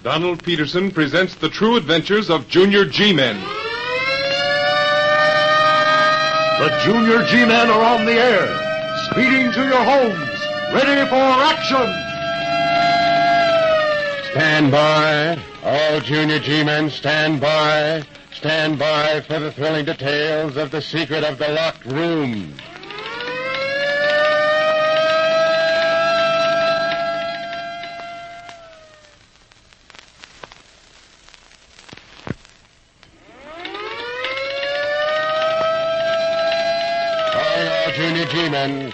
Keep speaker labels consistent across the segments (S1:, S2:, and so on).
S1: Donald Peterson presents the true adventures of Junior G-Men.
S2: The Junior G-Men are on the air, speeding to your homes, ready for action.
S3: Stand by. All Junior G-Men, stand by. Stand by for the thrilling details of The Secret of the Locked Room.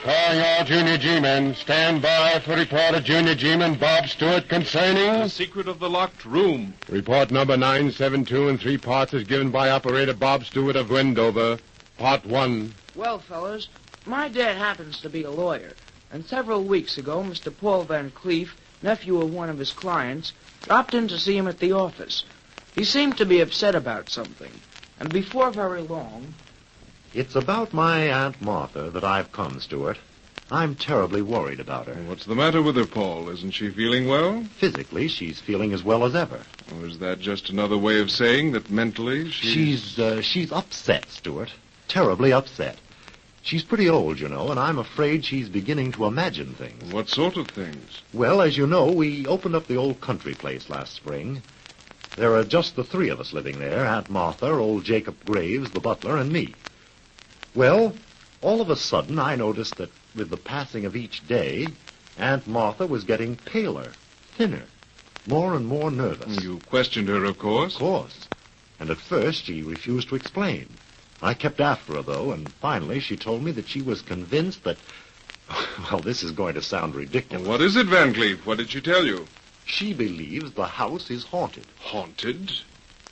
S3: Calling all Junior G-Men. Stand by for report of Junior G-Man Bob Stewart concerning...
S1: The Secret of the Locked Room.
S3: Report number 972 in 3 parts is given by Operator Bob Stewart of Wendover. Part 1.
S4: Well, fellas, my dad happens to be a lawyer, and several weeks ago, Mr. Paul Van Cleef, nephew of one of his clients, dropped in to see him at the office. He seemed to be upset about something, and before very long...
S2: It's about my Aunt Martha that I've come, Stewart. I'm terribly worried about her.
S1: What's the matter with her, Paul? Isn't she feeling well?
S2: Physically, she's feeling as well as ever.
S1: Or is that just another way of saying that mentally
S2: She's upset, Stewart. Terribly upset. She's pretty old, you know, and I'm afraid she's beginning to imagine things.
S1: What sort of things?
S2: Well, as you know, we opened up the old country place last spring. There are just the 3 of us living there, Aunt Martha, old Jacob Graves, the butler, and me. Well, all of a sudden, I noticed that with the passing of each day, Aunt Martha was getting paler, thinner, more and more nervous.
S1: You questioned her, of course.
S2: Of course. And at first, she refused to explain. I kept after her, though, and finally she told me that she was convinced that... Well, this is going to sound ridiculous.
S1: What is it, Van Cleef? What did she tell you?
S2: She believes the house is haunted.
S1: Haunted?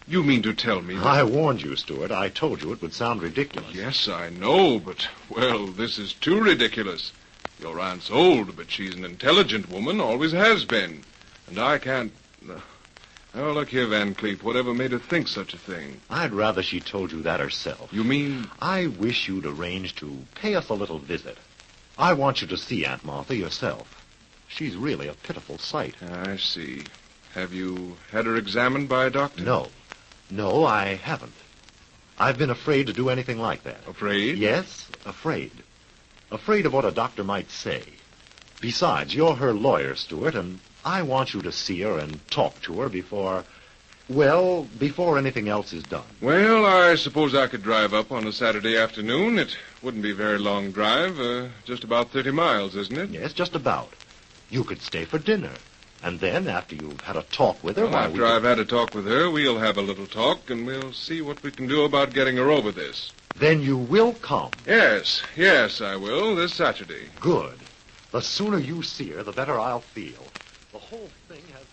S1: You mean to tell me that...
S2: I warned you, Stewart. I told you it would sound ridiculous.
S1: Yes, I know, but, well, this is too ridiculous. Your aunt's old, but she's an intelligent woman, always has been. And I can't... Oh, look here, Van Cleef, whatever made her think such a thing?
S2: I'd rather she told you that herself.
S1: You mean...
S2: I wish you'd arrange to pay us a little visit. I want you to see Aunt Martha yourself. She's really a pitiful sight.
S1: I see. Have you had her examined by a doctor?
S2: No, I haven't. I've been afraid to do anything like that.
S1: Afraid?
S2: Yes, afraid. Afraid of what a doctor might say. Besides, you're her lawyer, Stewart, and I want you to see her and talk to her before anything else is done.
S1: Well, I suppose I could drive up on a Saturday afternoon. It wouldn't be a very long drive. Just about 30 miles, isn't it?
S2: Yes, just about. You could stay for dinner. And then, after you've had a talk with her...
S1: Well, after I've had a talk with her, we'll have a little talk, and we'll see what we can do about getting her over this.
S2: Then you will come?
S1: Yes, I will, this Saturday.
S2: Good. The sooner you see her, the better I'll feel. The whole thing has...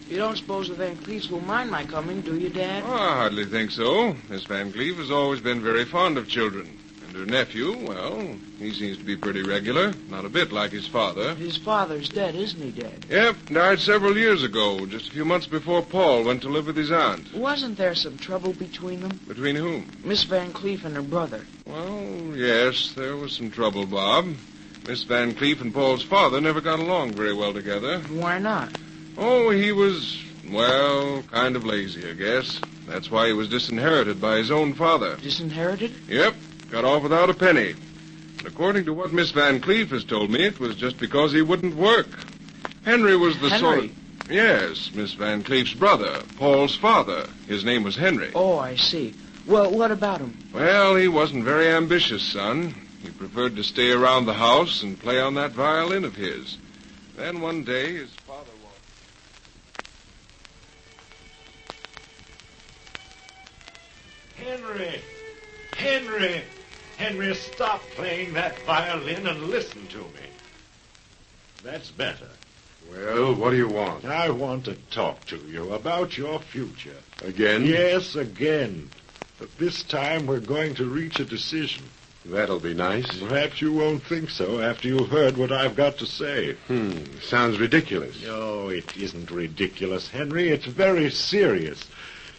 S4: You don't suppose the Van Cleefs will mind my coming, do you, Dad?
S1: Oh, I hardly think so. Miss Van Cleef has always been very fond of children. And her nephew, well, he seems to be pretty regular. Not a bit like his father.
S4: His father's dead, isn't he, Dad?
S1: Yep, died several years ago, just a few months before Paul went to live with his aunt.
S4: Wasn't there some trouble between them?
S1: Between whom?
S4: Miss Van Cleef and her brother.
S1: Well, yes, there was some trouble, Bob. Miss Van Cleef and Paul's father never got along very well together.
S4: Why not?
S1: Oh, he was, well, kind of lazy, I guess. That's why he was disinherited by his own father.
S4: Disinherited?
S1: Yep. Got off without a penny. And according to what Miss Van Cleef has told me, it was just because he wouldn't work. Henry was the sort of... Yes, Miss Van Cleef's brother, Paul's father. His name was Henry.
S4: Oh, I see. Well, what about him?
S1: Well, he wasn't very ambitious, son. He preferred to stay around the house and play on that violin of his. Then one day, his father
S5: walked... Henry, stop playing that violin and listen to me. That's better.
S3: Well, what do you want?
S5: I want to talk to you about your future.
S3: Again?
S5: Yes, again. But this time we're going to reach a decision.
S3: That'll be nice.
S5: Perhaps you won't think so after you've heard what I've got to say.
S3: Sounds ridiculous.
S5: No, it isn't ridiculous, Henry. It's very serious.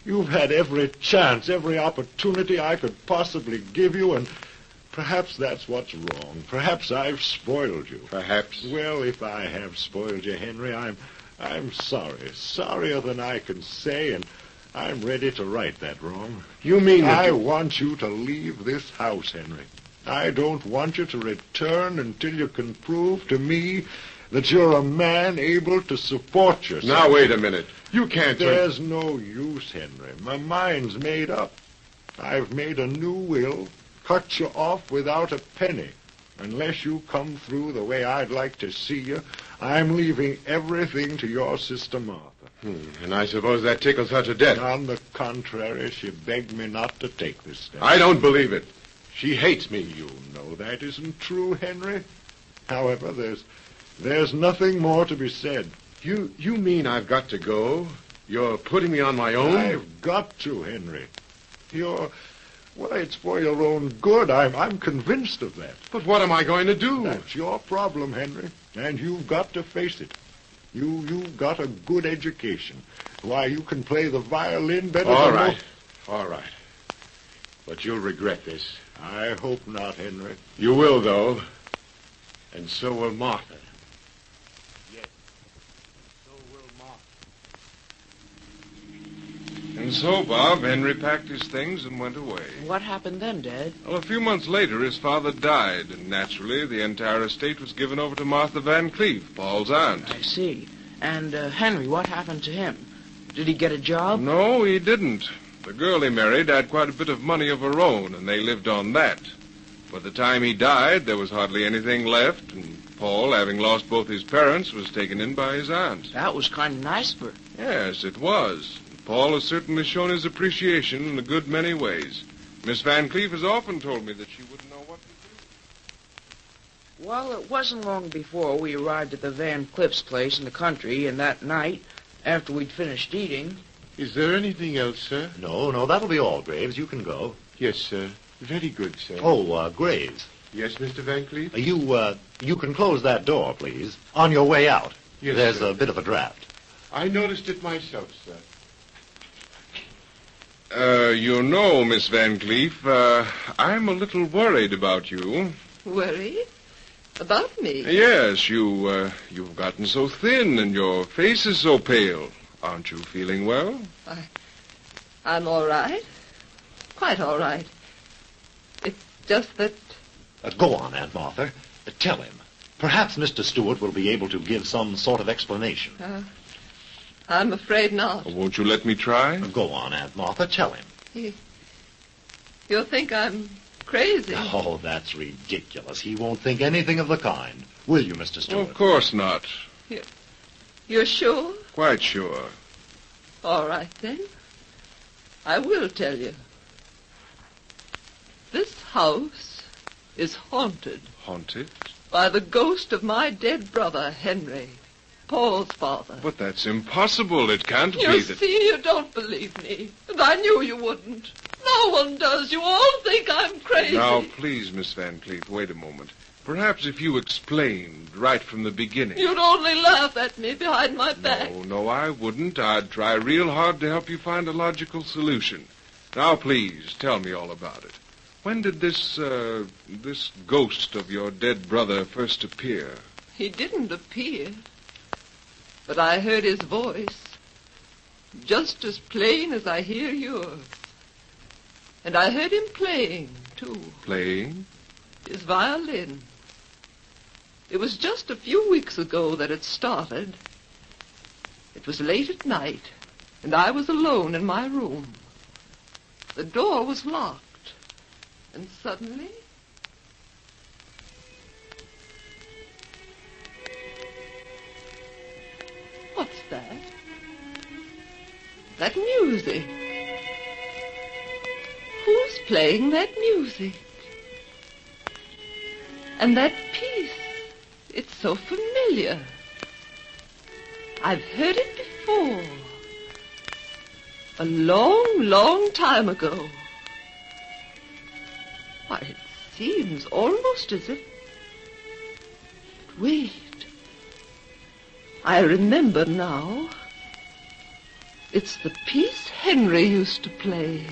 S5: You've had every chance, every opportunity I could possibly give you, and Perhaps that's what's wrong. Perhaps I've spoiled you.
S3: Perhaps.
S5: Well, if I have spoiled you, Henry, I'm sorry. Sorrier than I can say, and I'm ready to right that wrong.
S3: You mean that
S5: I want you to leave this house, Henry. I don't want you to return until you can prove to me that you're a man able to support yourself.
S3: Now, wait a minute. You can't...
S5: There's no use, Henry. My mind's made up. I've made a new will, cut you off without a penny. Unless you come through the way I'd like to see you, I'm leaving everything to your sister Martha.
S3: And I suppose that tickles her to death.
S5: On the contrary, she begged me not to take this step.
S3: I don't believe it. She hates me.
S5: You know that isn't true, Henry. However, there's nothing more to be said.
S3: You mean I've got to go? You're putting me on my own?
S5: I've got to, Henry. Well, it's for your own good. I'm convinced of that.
S3: But what am I going to do?
S5: That's your problem, Henry, and you've got to face it. You've got a good education. Why, you can play the violin better
S3: All
S5: than
S3: right.
S5: most.
S3: All right. But you'll regret this.
S5: I hope not, Henry.
S3: You will, though. And so will Martha.
S5: Yes, so will Martha.
S1: And so, Bob, Henry packed his things and went away.
S4: What happened then, Dad?
S1: Well, a few months later, his father died, and naturally, the entire estate was given over to Martha Van Cleef, Paul's aunt.
S4: I see. And, Henry, what happened to him? Did he get a job?
S1: No, he didn't. The girl he married had quite a bit of money of her own, and they lived on that. By the time he died, there was hardly anything left, and Paul, having lost both his parents, was taken in by his aunt.
S4: That was kind of nice for her.
S1: Yes, it was. Paul has certainly shown his appreciation in a good many ways. Miss Van Cleef has often told me that she wouldn't know what to do.
S4: Well, it wasn't long before we arrived at the Van Cleef's place in the country, and that night, after we'd finished eating...
S3: Is there anything else, sir?
S2: No, that'll be all, Graves. You can go.
S3: Yes, sir. Very good, sir.
S2: Oh, Graves,
S3: Yes, Mr. Van Cleef?
S2: you can close that door, please, on your way out.
S3: Yes,
S2: There's
S3: sir.
S2: a bit of a draft.
S3: I noticed it myself, sir.
S1: You know, Miss Van Cleef, I'm a little worried about you.
S6: Worried? About me?
S1: Yes, you've gotten so thin and your face is so pale. Aren't you feeling well?
S6: I'm all right. Quite all right. It's just that...
S2: Go on, Aunt Martha. Tell him. Perhaps Mr. Stewart will be able to give some sort of explanation.
S6: I'm afraid not.
S1: Won't you let me try?
S2: Go on, Aunt Martha. Tell him.
S6: You'll think I'm crazy.
S2: Oh, that's ridiculous. He won't think anything of the kind. Will you, Mr. Stewart?
S1: Of course not.
S6: You're sure?
S1: Quite sure.
S6: All right, then. I will tell you. This house is haunted.
S1: Haunted?
S6: By the ghost of my dead brother, Henry, Paul's father.
S1: But that's impossible. It can't
S6: You
S1: be that...
S6: see, you don't believe me. And I knew you wouldn't. No one does. You all think I'm crazy.
S1: Now, please, Miss Van Cleef, wait a moment. Perhaps if you explained right from the beginning...
S6: You'd only laugh at me behind my back.
S1: No, I wouldn't. I'd try real hard to help you find a logical solution. Now, please, tell me all about it. When did this ghost of your dead brother first appear?
S6: He didn't appear. But I heard his voice. Just as plain as I hear yours. And I heard him playing, too.
S1: Playing?
S6: His violin. It was just a few weeks ago that it started. It was late at night, and I was alone in my room. The door was locked, and suddenly... What's that? That music. Who's playing that music? And that piece, it's so familiar. I've heard it before. A long, long time ago. Why, it seems almost as if... Wait. I remember now. It's the piece Henry used to play.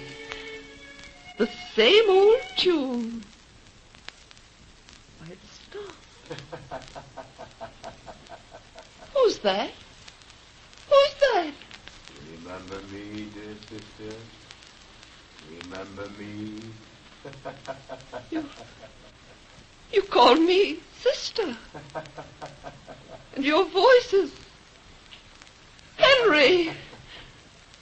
S6: The same old tune. Who's that? Who's that?
S3: Remember me, dear sister? Remember me?
S6: You call me sister. And your voices. Henry!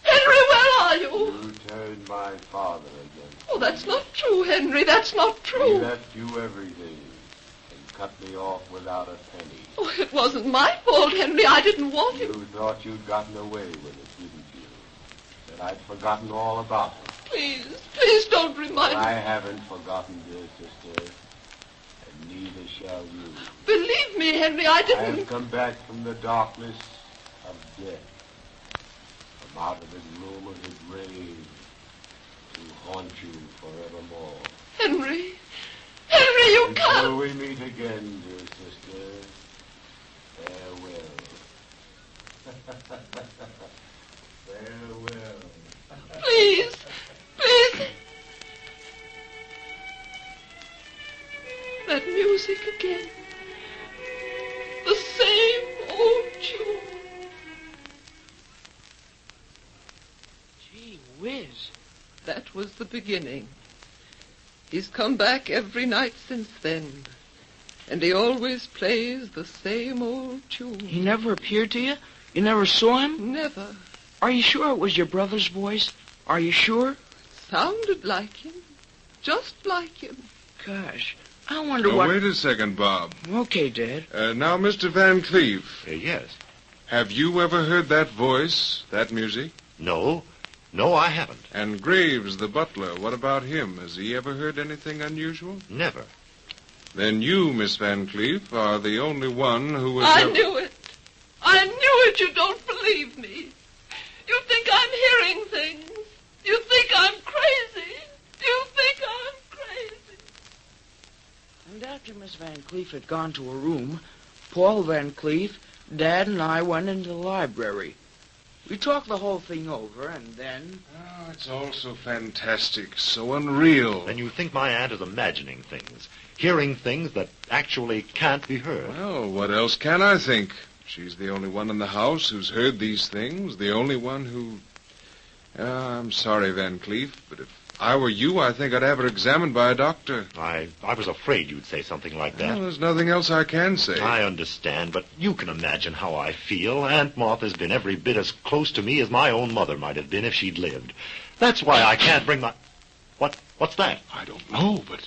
S6: Henry, where are you?
S3: You turned my father against
S6: Oh, that's not true, Henry. That's not
S3: me.
S6: true.
S3: He left you everything and cut me off without a penny.
S6: Oh, it wasn't my fault, Henry. I didn't want it.
S3: You thought you'd gotten away with it, didn't you? That I'd forgotten all about it.
S6: Please don't remind me.
S3: I haven't forgotten, dear sister, and neither shall you.
S6: Believe me, Henry, I didn't.
S3: I've come back from the darkness of death, from out of the gloom of the grave, to haunt you forevermore.
S6: Henry, you
S3: Until
S6: can't.
S3: we meet again, dear sister, farewell. Farewell.
S6: Please. That music again. The same old tune.
S4: Gee whiz.
S6: That was the beginning. He's come back every night since then. And he always plays the same old tune.
S4: He never appeared to you? You never saw him?
S6: Never.
S4: Are you sure it was your brother's voice? Are you sure?
S6: Sounded like him. Just like him.
S4: Gosh, I wonder
S1: Now,
S4: what...
S1: wait a second, Bob.
S4: Okay, Dad.
S1: Now, Mr. Van Cleef,
S2: Yes.
S1: have you ever heard that voice, that music?
S2: No, I haven't.
S1: And Graves, the butler, what about him? Has he ever heard anything unusual?
S2: Never.
S1: Then you, Miss Van Cleef, are the only one who has
S6: I
S1: ever...
S6: knew it. I knew it. You don't believe me. You think I'm hearing things. You think I'm crazy. You think I'm crazy.
S4: And after Miss Van Cleef had gone to her room, Paul Van Cleef, Dad, and I went into the library. We talked the whole thing over, and then...
S1: Oh, it's all so fantastic, so unreal.
S2: Then you think my aunt is imagining things, hearing things that actually can't be heard.
S1: Well, what else can I think? She's the only one in the house who's heard these things, the only one who... I'm sorry, Van Cleef, but if I were you, I think I'd have her examined by a doctor.
S2: I was afraid you'd say something like that.
S1: Well, there's nothing else I can say.
S2: I understand, but you can imagine how I feel. Aunt Martha's been every bit as close to me as my own mother might have been if she'd lived. That's why I can't bring my... What's that?
S1: I don't know, but...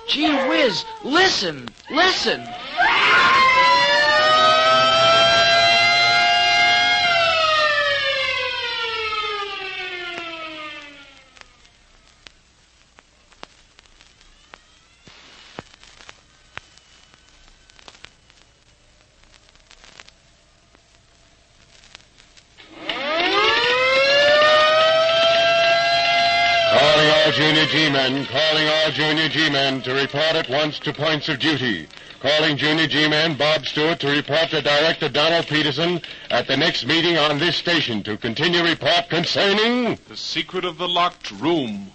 S4: Gee whiz, listen!
S3: Junior G-men, calling all Junior G-men to report at once to points of duty. Calling Junior G-man Bob Stewart to report to Director Donald Peterson at the next meeting on this station to continue report concerning...
S1: The secret of the locked room.